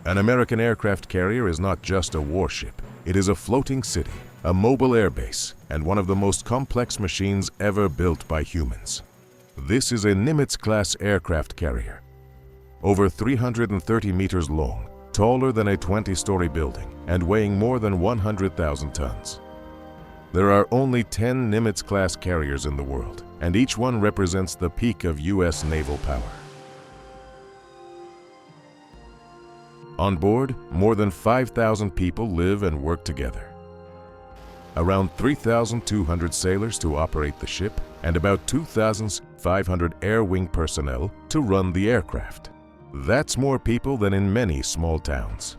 An American aircraft carrier is not just a warship. It is a floating city, a mobile airbase, and one of the most complex machines ever built by humans. This is a Nimitz-class aircraft carrier. Over 330 meters long, taller than a 20-story building, and weighing more than 100,000 tons. There are only 10 Nimitz-class carriers in the world, and each one represents the peak of U.S. naval power. On board, more than 5,000 people live and work together. Around 3,200 sailors to operate the ship, and about 2,500 air wing personnel to run the aircraft. That's more people than in many small towns.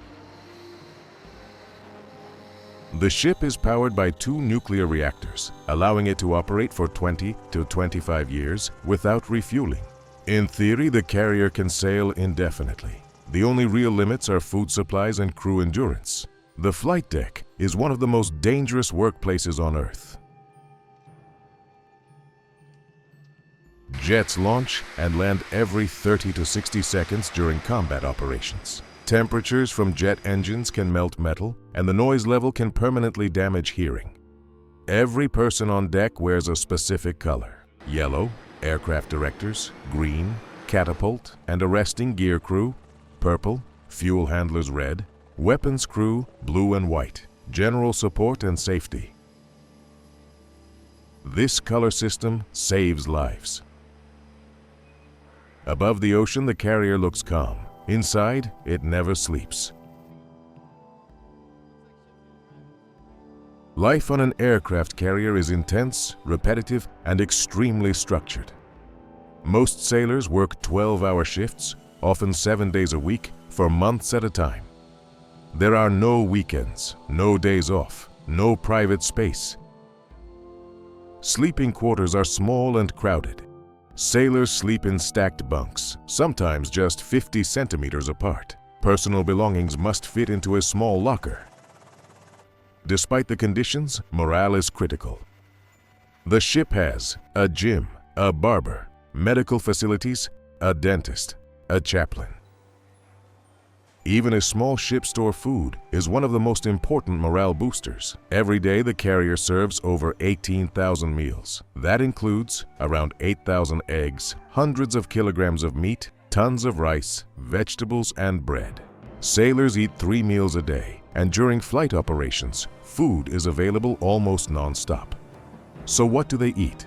The ship is powered by 2 nuclear reactors, allowing it to operate for 20 to 25 years without refueling. In theory, the carrier can sail indefinitely. The only real limits are food supplies and crew endurance. The flight deck is one of the most dangerous workplaces on Earth. Jets launch and land every 30 to 60 seconds during combat operations. Temperatures from jet engines can melt metal, and the noise level can permanently damage hearing. Every person on deck wears a specific color: yellow, aircraft directors; green, catapult and arresting gear crew; purple, fuel handlers; red, weapons crew; blue and white, general support and safety. This color system saves lives. Above the ocean, the carrier looks calm. Inside, it never sleeps. Life on an aircraft carrier is intense, repetitive, and extremely structured. Most sailors work 12-hour shifts, often 7 days a week, for months at a time. There are no weekends, no days off, no private space. Sleeping quarters are small and crowded. Sailors sleep in stacked bunks, sometimes just 50 centimeters apart. Personal belongings must fit into a small locker. Despite the conditions, morale is critical. The ship has a gym, a barber, medical facilities, a dentist, a chaplain. Even a small ship store food is one of the most important morale boosters. Every day the carrier serves over 18,000 meals. That includes around 8,000 eggs, hundreds of kilograms of meat, tons of rice, vegetables and bread. Sailors eat 3 meals a day, and during flight operations, food is available almost non-stop. So what do they eat?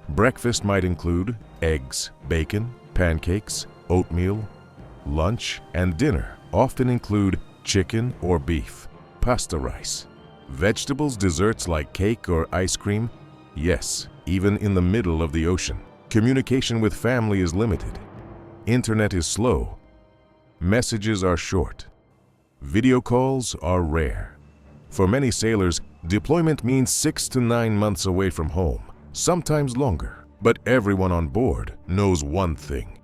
Breakfast might include eggs, bacon, pancakes, oatmeal. Lunch and dinner often include chicken or beef, pasta rice, vegetables, desserts like cake or ice cream. Yes, even in the middle of the ocean. Communication with family is limited. Internet is slow. Messages are short. Video calls are rare. For many sailors, deployment means 6 to 9 months away from home, sometimes longer. But everyone on board knows one thing.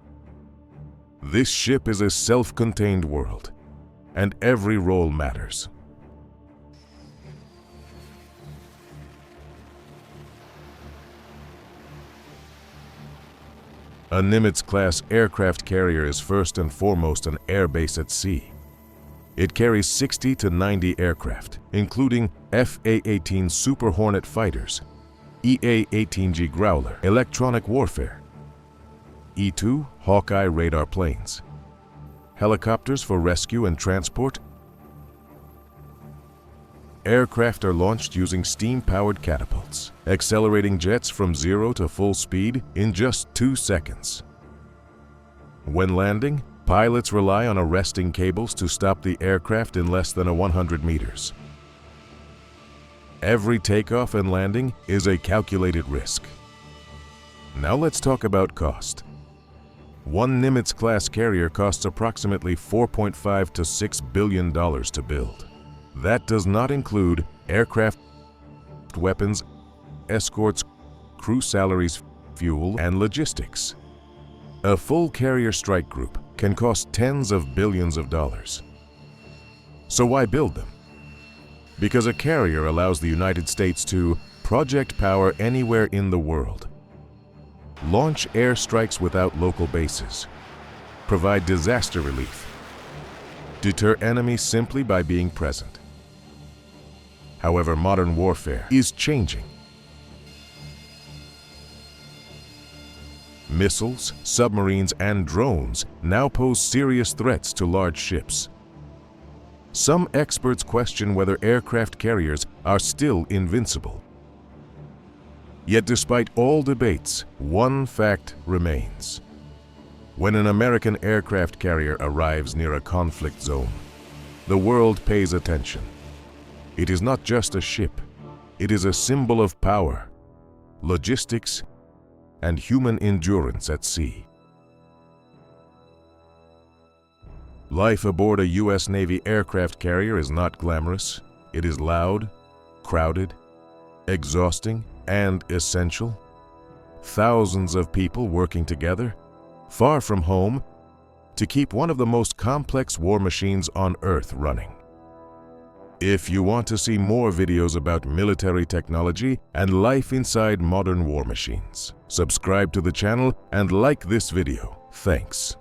This ship is a self-contained world, and every role matters. A Nimitz-class aircraft carrier is first and foremost an airbase at sea. It carries 60 to 90 aircraft, including F/A-18 Super Hornet fighters, EA-18G Growler electronic warfare, E-2 Hawkeye radar planes, helicopters for rescue and transport. Aircraft are launched using steam-powered catapults, accelerating jets from 0 to full speed in just 2 seconds. When landing, pilots rely on arresting cables to stop the aircraft in less than 100 meters. Every takeoff and landing is a calculated risk. Now let's talk about cost. One Nimitz-class carrier costs approximately $4.5 to $6 billion to build. That does not include aircraft, weapons, escorts, crew salaries, fuel, and logistics. A full carrier strike group can cost tens of billions of dollars. So why build them? Because a carrier allows the United States to project power anywhere in the world, launch airstrikes without local bases, provide disaster relief, deter enemies simply by being present. However, modern warfare is changing. Missiles, submarines, and drones now pose serious threats to large ships. Some experts question whether aircraft carriers are still invincible. Yet despite all debates, one fact remains. When an American aircraft carrier arrives near a conflict zone, the world pays attention. It is not just a ship, it is a symbol of power, logistics, and human endurance at sea. Life aboard a U.S. Navy aircraft carrier is not glamorous. It is loud, crowded, exhausting, and essential. Thousands of people working together, far from home, to keep one of the most complex war machines on Earth running. If you want to see more videos about military technology and life inside modern war machines, subscribe to the channel and like this video. Thanks.